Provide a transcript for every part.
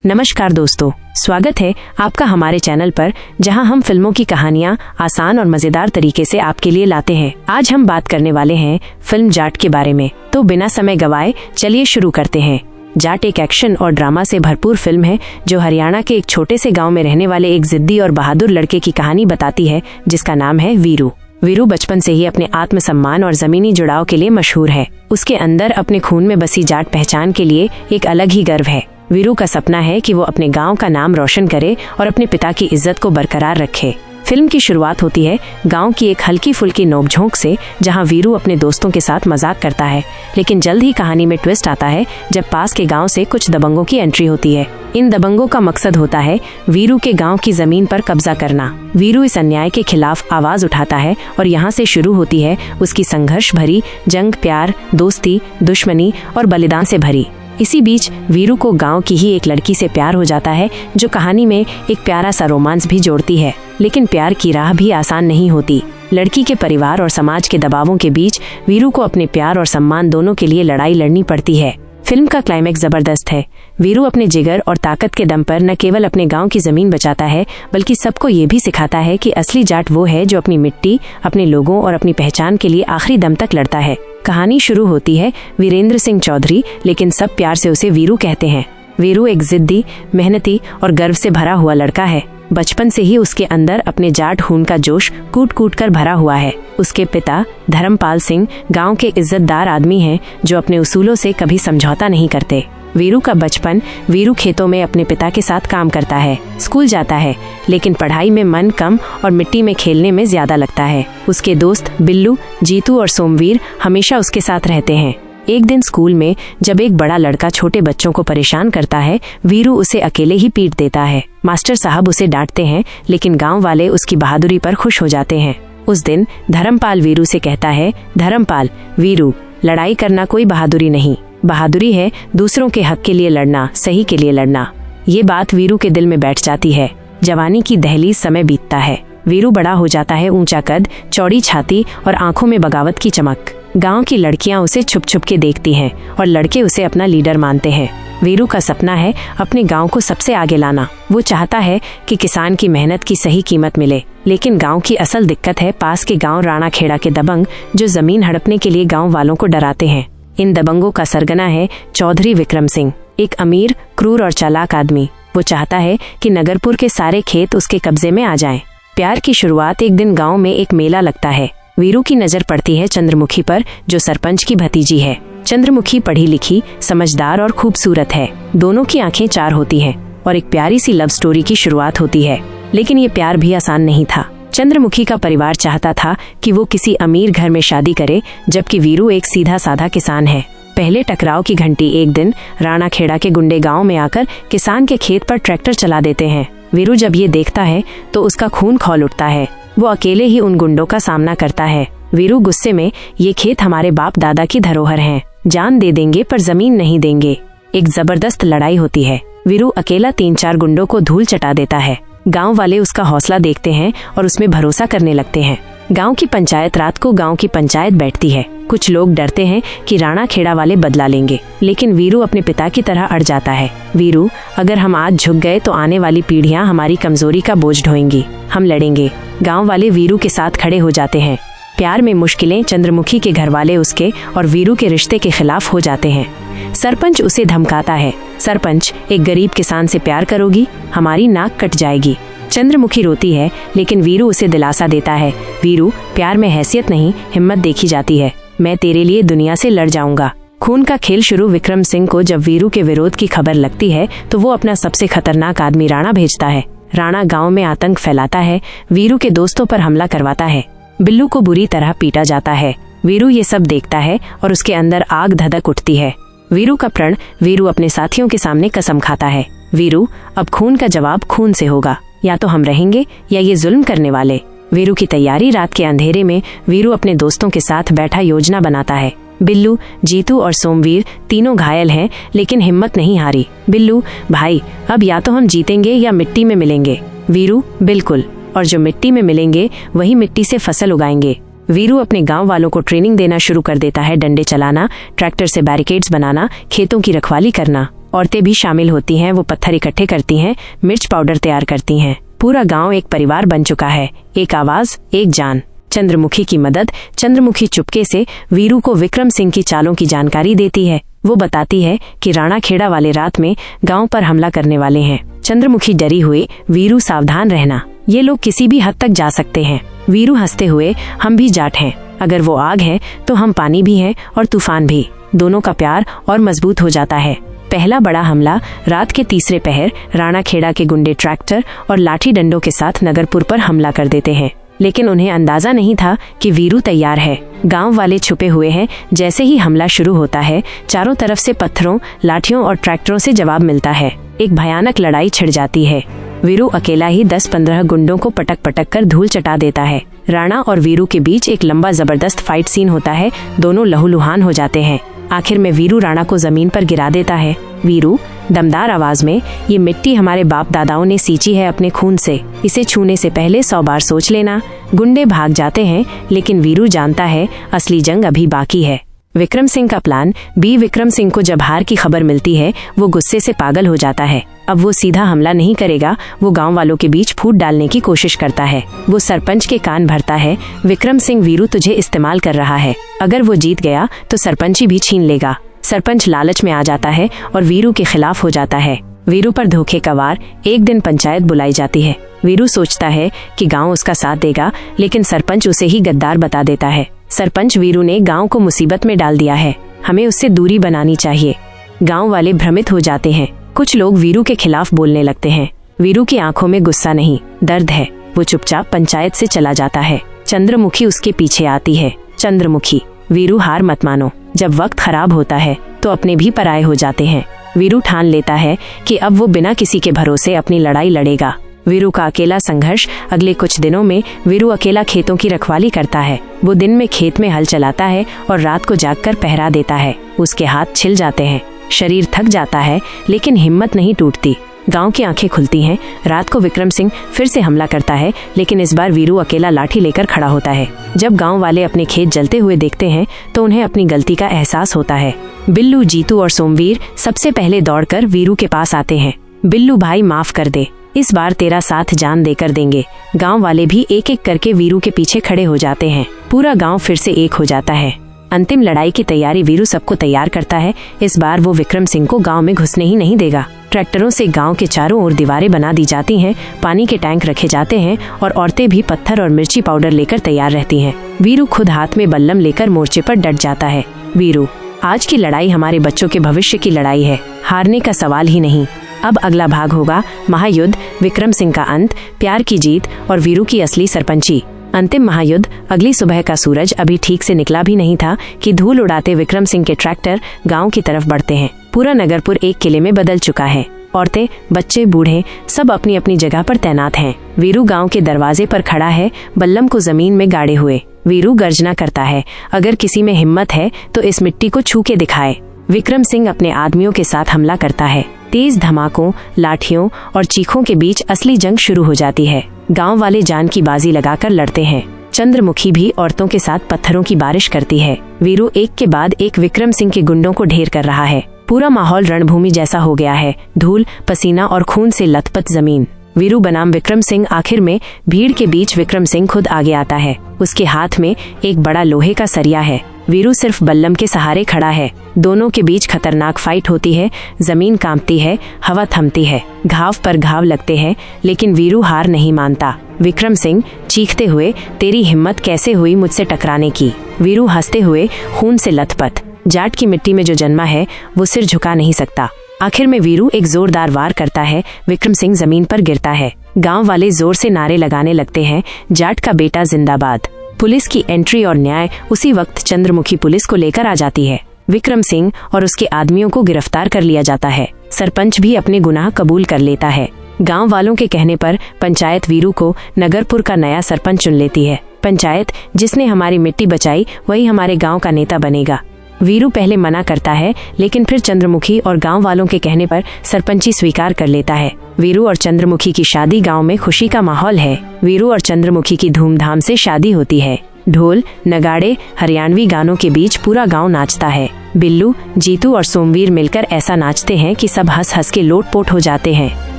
नमस्कार दोस्तों, स्वागत है आपका हमारे चैनल पर, जहां हम फिल्मों की कहानियां आसान और मजेदार तरीके से आपके लिए लाते हैं। आज हम बात करने वाले हैं फिल्म जाट के बारे में। तो बिना समय गवाए चलिए शुरू करते हैं। जाट एक एक्शन और ड्रामा से भरपूर फिल्म है जो हरियाणा के एक छोटे से गाँव में रहने वाले एक जिद्दी और बहादुर लड़के की कहानी बताती है, जिसका नाम है वीरू। वीरू बचपन से ही अपने आत्मसम्मान और जमीनी जुड़ाव के लिए मशहूर है। उसके अंदर अपने खून में बसी जाट पहचान के लिए एक अलग ही गर्व है। वीरू का सपना है कि वो अपने गांव का नाम रोशन करे और अपने पिता की इज्जत को बरकरार रखे। फिल्म की शुरुआत होती है गांव की एक हल्की फुल्की नोकझोंक से, जहां वीरू अपने दोस्तों के साथ मजाक करता है, लेकिन जल्द ही कहानी में ट्विस्ट आता है जब पास के गांव से कुछ दबंगों की एंट्री होती है। इन दबंगों का मकसद होता है वीरू के गांव की जमीन पर कब्जा करना। वीरू इस अन्याय के खिलाफ आवाज उठाता है और यहाँ से शुरू होती है उसकी संघर्ष भरी जंग, प्यार, दोस्ती, दुश्मनी और बलिदान से भरी। इसी बीच वीरू को गांव की ही एक लड़की से प्यार हो जाता है, जो कहानी में एक प्यारा सा रोमांस भी जोड़ती है। लेकिन प्यार की राह भी आसान नहीं होती। लड़की के परिवार और समाज के दबावों के बीच वीरू को अपने प्यार और सम्मान दोनों के लिए लड़ाई लड़नी पड़ती है। फिल्म का क्लाइमैक्स जबरदस्त है। वीरू अपने जिगर और ताकत के दम पर न केवल अपने गांव की जमीन बचाता है, बल्कि सबको ये भी सिखाता है कि असली जाट वो है जो अपनी मिट्टी, अपने लोगों और अपनी पहचान के लिए आखिरी दम तक लड़ता है। कहानी शुरू होती है वीरेंद्र सिंह चौधरी, लेकिन सब प्यार से उसे वीरू कहते हैं। वीरू एक जिद्दी, मेहनती और गर्व से भरा हुआ लड़का है। बचपन से ही उसके अंदर अपने जाट खून का जोश कूट कूट कर भरा हुआ है। उसके पिता धर्मपाल सिंह गांव के इज्जतदार आदमी हैं, जो अपने उसूलों से कभी समझौता नहीं करते। वीरू का बचपन, वीरू खेतों में अपने पिता के साथ काम करता है, स्कूल जाता है, लेकिन पढ़ाई में मन कम और मिट्टी में खेलने में ज्यादा लगता है। उसके दोस्त बिल्लू, जीतू और सोमवीर हमेशा उसके साथ रहते हैं। एक दिन स्कूल में जब एक बड़ा लड़का छोटे बच्चों को परेशान करता है, वीरू उसे अकेले ही पीट देता है। मास्टर साहब उसे डांटते हैं, लेकिन गांव वाले उसकी बहादुरी पर खुश हो जाते हैं। उस दिन धर्मपाल वीरू से कहता है, धर्मपाल, वीरू, लड़ाई करना कोई बहादुरी नहीं, बहादुरी है दूसरों के हक के लिए लड़ना, सही के लिए लड़ना। ये बात वीरू के दिल में बैठ जाती है। जवानी की दहलीज समय बीतता है। वीरू बड़ा हो जाता है, ऊंचा कद, चौड़ी छाती और आंखों में बगावत की चमक। गांव की लड़कियां उसे छुप छुप के देखती हैं और लड़के उसे अपना लीडर मानते हैं। वीरू का सपना है अपने गांव को सबसे आगे लाना। वो चाहता है कि किसान की मेहनत की सही कीमत मिले, लेकिन गांव की असल दिक्कत है पास के गांव राणा खेड़ा के दबंग, जो जमीन हड़पने के लिए गांव वालों को डराते हैं। इन दबंगों का सरगना है चौधरी विक्रम सिंह, एक अमीर, क्रूर और चालाक आदमी। वो चाहता है कि नगरपुर के सारे खेत उसके कब्जे में आ जाएं। प्यार की शुरुआत एक दिन गांव में एक मेला लगता है। वीरू की नजर पड़ती है चंद्रमुखी पर, जो सरपंच की भतीजी है। चंद्रमुखी पढ़ी लिखी, समझदार और खूबसूरत है। दोनों की आंखें चार होती हैं और एक प्यारी सी लव स्टोरी की शुरुआत होती है। लेकिन ये प्यार भी आसान नहीं था। चंद्रमुखी का परिवार चाहता था कि वो किसी अमीर घर में शादी करे, जबकि वीरू एक सीधा साधा किसान है। पहले टकराव की घंटी एक दिन राणा खेड़ा के गुंडे गांव में आकर किसान के खेत पर ट्रैक्टर चला देते हैं। वीरू जब ये देखता है तो उसका खून खौल उठता है। वो अकेले ही उन गुंडों का सामना करता है। वीरू गुस्से में, ये खेत हमारे बाप दादा की धरोहर हैं, जान दे देंगे पर जमीन नहीं देंगे। एक जबरदस्त लड़ाई होती है। वीरू अकेला 3-4 गुंडों को धूल चटा देता है। गांव वाले उसका हौसला देखते हैं और उसमें भरोसा करने लगते हैं। गांव की पंचायत रात को गांव की पंचायत बैठती है। कुछ लोग डरते हैं कि राणा खेड़ा वाले बदला लेंगे, लेकिन वीरू अपने पिता की तरह अड़ जाता है। वीरू, अगर हम आज झुक गए तो आने वाली पीढ़ियां हमारी कमजोरी का बोझ ढोएंगी। हम लड़ेंगे। गांव वाले वीरू के साथ खड़े हो जाते हैं। प्यार में मुश्किलें, चंद्रमुखी के घर वाले उसके और वीरू के रिश्ते के खिलाफ हो जाते हैं। सरपंच उसे धमकाता है, सरपंच, एक गरीब किसान से प्यार करोगी, हमारी नाक कट जाएगी। चंद्रमुखी रोती है, लेकिन वीरू उसे दिलासा देता है, वीरू, प्यार में हैसियत नहीं, हिम्मत देखी जाती है। मैं तेरे लिए दुनिया से लड़ जाऊंगा। खून का खेल शुरू विक्रम सिंह को जब वीरू के विरोध की खबर लगती है तो वो अपना सबसे खतरनाक आदमी राणा भेजता है। राणा गांव में आतंक फैलाता है, वीरू के दोस्तों पर हमला करवाता है। बिल्लू को बुरी तरह पीटा जाता है। वीरू ये सब देखता है और उसके अंदर आग धधक उठती है। वीरू का प्रण, वीरू अपने साथियों के सामने कसम खाता है, वीरू, अब खून का जवाब खून से होगा, या तो हम रहेंगे या ये जुल्म करने वाले। वीरू की तैयारी, रात के अंधेरे में वीरू अपने दोस्तों के साथ बैठा योजना बनाता है। बिल्लू, जीतू और सोमवीर तीनों घायल हैं, लेकिन हिम्मत नहीं हारी। बिल्लू, भाई, अब या तो हम जीतेंगे या मिट्टी में मिलेंगे। वीरू, बिल्कुल, और जो मिट्टी में मिलेंगे वही मिट्टी से फसल उगाएंगे। वीरू अपने गांव वालों को ट्रेनिंग देना शुरू कर देता है। डंडे चलाना, ट्रैक्टर से बैरिकेड्स बनाना, खेतों की रखवाली करना। औरतें भी शामिल होती हैं। वो पत्थर इकट्ठे करती हैं, मिर्च पाउडर तैयार करती हैं। पूरा गांव एक परिवार बन चुका है। एक आवाज, एक जान। चंद्रमुखी की मदद। चंद्रमुखी चुपके से वीरू को विक्रम सिंह की चालों की जानकारी देती है। वो बताती है कि राणा खेड़ा वाले रात में गांव पर हमला करने वाले हैं। चंद्रमुखी डरी हुई, वीरू सावधान रहना, ये लोग किसी भी हद तक जा सकते हैं। वीरू हंसते हुए, हम भी जाट हैं, अगर वो आग है तो हम पानी भी हैं और तूफान भी। दोनों का प्यार और मजबूत हो जाता है। पहला बड़ा हमला रात के तीसरे पहर राणा खेड़ा के गुंडे ट्रैक्टर और लाठी डंडों के साथ नगरपुर पर हमला कर देते हैं, लेकिन उन्हें अंदाजा नहीं था कि वीरू तैयार है। गांव वाले छुपे हुए हैं। जैसे ही हमला शुरू होता है, चारों तरफ से पत्थरों, लाठियों और ट्रैक्टरों से जवाब मिलता है। एक भयानक लड़ाई छिड़ जाती है। वीरू अकेला ही 10-15 गुंडों को पटक पटक कर धूल चटा देता है। राणा और वीरू के बीच एक लंबा जबरदस्त फाइट सीन होता है। दोनों लहूलुहान हो जाते हैं। आखिर में वीरू राणा को जमीन पर गिरा देता है। वीरू दमदार आवाज में, ये मिट्टी हमारे बाप दादाओं ने सींची है अपने खून से, इसे छूने से पहले 100 बार सोच लेना। गुंडे भाग जाते हैं, लेकिन वीरू जानता है असली जंग अभी बाकी है। विक्रम सिंह का प्लान बी। विक्रम सिंह को जब हार की खबर मिलती है, वो गुस्से से पागल हो जाता है। अब वो सीधा हमला नहीं करेगा, वो गांव वालों के बीच फूट डालने की कोशिश करता है। वो सरपंच के कान भरता है, विक्रम सिंह, वीरू तुझे इस्तेमाल कर रहा है। अगर वो जीत गया तो सरपंची भी छीन लेगा। सरपंच लालच में आ जाता है और वीरू के खिलाफ हो जाता है। वीरू पर धोखे का वार। एक दिन पंचायत बुलाई जाती है। वीरू सोचता है कि गांव उसका साथ देगा, लेकिन सरपंच उसे ही गद्दार बता देता है। सरपंच, वीरू ने गांव को मुसीबत में डाल दिया है, हमें उससे दूरी बनानी चाहिए। गांव वाले भ्रमित हो जाते हैं। कुछ लोग वीरू के खिलाफ बोलने लगते हैं। वीरू की आंखों में गुस्सा नहीं, दर्द है। वो चुपचाप पंचायत से चला जाता है। चंद्रमुखी उसके पीछे आती है। चंद्रमुखी, वीरू हार मत मानो। जब वक्त खराब होता है तो अपने भी पराये हो जाते हैं। वीरू ठान लेता है कि अब वो बिना किसी के भरोसे अपनी लड़ाई लड़ेगा। वीरू का अकेला संघर्ष। अगले कुछ दिनों में वीरू अकेला खेतों की रखवाली करता है। वो दिन में खेत में हल चलाता है और रात को जागकर पहरा देता है। उसके हाथ छिल जाते हैं, शरीर थक जाता है, लेकिन हिम्मत नहीं टूटती। गांव की आंखें खुलती हैं। रात को विक्रम सिंह फिर से हमला करता है, लेकिन इस बार वीरू अकेला लाठी लेकर खड़ा होता है। जब गांव वाले अपने खेत जलते हुए देखते हैं तो उन्हें अपनी गलती का एहसास होता है। बिल्लू, जीतू और सोमवीर सबसे पहले दौड़कर वीरू के पास आते हैं। बिल्लू भाई, माफ कर दे, इस बार तेरा साथ जान देकर देंगे। गांव वाले भी एक एक करके वीरू के पीछे खड़े हो जाते हैं। पूरा गांव फिर से एक हो जाता है। अंतिम लड़ाई की तैयारी वीरू सबको तैयार करता है। इस बार वो विक्रम सिंह को गांव में घुसने ही नहीं देगा। ट्रैक्टरों से गांव के चारों ओर दीवारें बना दी जाती हैं, पानी के टैंक रखे जाते हैं और औरतें भी पत्थर और मिर्ची पाउडर लेकर तैयार रहती हैं। वीरू खुद हाथ में बल्लम लेकर मोर्चे पर डट जाता है। वीरू, आज की लड़ाई हमारे बच्चों के भविष्य की लड़ाई है, हारने का सवाल ही नहीं। अब अगला भाग होगा महायुद्ध, विक्रम सिंह का अंत, प्यार की जीत और वीरू की असली सरपंची। अंतिम महायुद्ध। अगली सुबह का सूरज अभी ठीक से निकला भी नहीं था कि धूल उड़ाते विक्रम सिंह के ट्रैक्टर गांव की तरफ बढ़ते हैं। पूरा नगरपुर एक किले में बदल चुका है। औरतें, बच्चे, बूढ़े सब अपनी अपनी जगह पर तैनात हैं। वीरू गांव के दरवाजे पर खड़ा है, बल्लम को जमीन में गाड़े हुए। वीरू गर्जना करता है, अगर किसी में हिम्मत है तो इस मिट्टी को छू के दिखाए। विक्रम सिंह अपने आदमियों के साथ हमला करता है। तेज धमाकों, लाठियों और चीखों के बीच असली जंग शुरू हो जाती है। गांव वाले जान की बाजी लगाकर लड़ते हैं। चंद्रमुखी भी औरतों के साथ पत्थरों की बारिश करती है। वीरू एक के बाद एक विक्रम सिंह के गुंडों को ढेर कर रहा है। पूरा माहौल रणभूमि जैसा हो गया है। धूल, पसीना और खून से लथपथ जमीन। वीरू बनाम विक्रम सिंह। आखिर में भीड़ के बीच विक्रम सिंह खुद आगे आता है। उसके हाथ में एक बड़ा लोहे का सरिया है। वीरू सिर्फ बल्लम के सहारे खड़ा है। दोनों के बीच खतरनाक फाइट होती है। जमीन कांपती है, हवा थमती है, घाव पर घाव लगते हैं, लेकिन वीरू हार नहीं मानता। विक्रम सिंह चीखते हुए, तेरी हिम्मत कैसे हुई मुझसे टकराने की? वीरू हंसते हुए, खून से लथपथ, जाट की मिट्टी में जो जन्मा है वो सिर झुका नहीं सकता। आखिर में वीरू एक जोरदार वार करता है। विक्रम सिंह जमीन पर गिरता है। गांव वाले जोर से नारे लगाने लगते हैं, जाट का बेटा जिंदाबाद। पुलिस की एंट्री और न्याय। उसी वक्त चंद्रमुखी पुलिस को लेकर आ जाती है। विक्रम सिंह और उसके आदमियों को गिरफ्तार कर लिया जाता है। सरपंच भी अपने गुनाह कबूल कर लेता है। गांव वालों के कहने पर पंचायत वीरू को नगरपुर का नया सरपंच चुन लेती है। पंचायत, जिसने हमारी मिट्टी बचाई वही हमारे गांव का नेता बनेगा। वीरू पहले मना करता है, लेकिन फिर चंद्रमुखी और गांव वालों के कहने पर सरपंची स्वीकार कर लेता है। वीरू और चंद्रमुखी की शादी। गांव में खुशी का माहौल है। वीरू और चंद्रमुखी की धूमधाम से शादी होती है। ढोल, नगाड़े, हरियाणवी गानों के बीच पूरा गांव नाचता है। बिल्लू, जीतू और सोमवीर मिलकर ऐसा नाचते हैं कि सब हंस हंस के लोटपोट हो जाते हैं।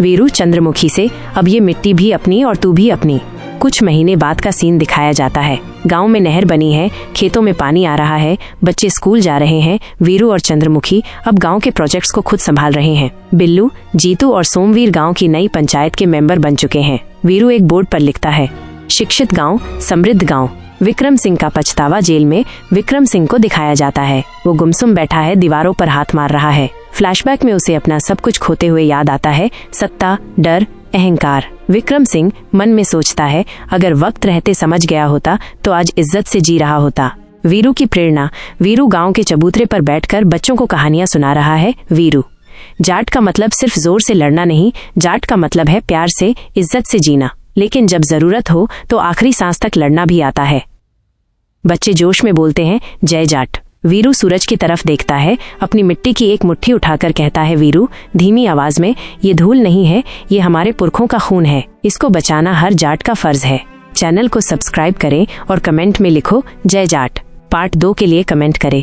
वीरू चंद्रमुखी से, अब ये मिट्टी भी अपनी और तू भी अपनी। कुछ महीने बाद का सीन दिखाया जाता है। गांव में नहर बनी है, खेतों में पानी आ रहा है, बच्चे स्कूल जा रहे हैं। वीरू और चंद्रमुखी अब गांव के प्रोजेक्ट्स को खुद संभाल रहे हैं। बिल्लू, जीतू और सोमवीर गांव की नई पंचायत के मेंबर बन चुके हैं। वीरू एक बोर्ड पर लिखता है, शिक्षित गांव, समृद्ध गांव। विक्रम सिंह का पछतावा। जेल में विक्रम सिंह को दिखाया जाता है। वो गुमसुम बैठा है, दीवारों पर हाथ मार रहा है। फ्लैशबैक में उसे अपना सब कुछ खोते हुए याद आता है, सत्ता, डर, अहंकार। विक्रम सिंह मन में सोचता है, अगर वक्त रहते समझ गया होता तो आज इज्जत से जी रहा होता। वीरू की प्रेरणा। वीरू गांव के चबूतरे पर बैठकर बच्चों को कहानियां सुना रहा है। वीरू, जाट का मतलब सिर्फ जोर से लड़ना नहीं, जाट का मतलब है प्यार से, इज्जत से जीना। लेकिन जब जरूरत हो तो आखिरी सांस तक लड़ना भी आता है। बच्चे जोश में बोलते हैं, जय जाट। वीरू सूरज की तरफ देखता है, अपनी मिट्टी की एक मुट्ठी उठाकर कहता है, वीरू धीमी आवाज में, ये धूल नहीं है, ये हमारे पुरखों का खून है। इसको बचाना हर जाट का फर्ज है। चैनल को सब्सक्राइब करें और कमेंट में लिखो, जय जाट। पार्ट 2 के लिए कमेंट करें।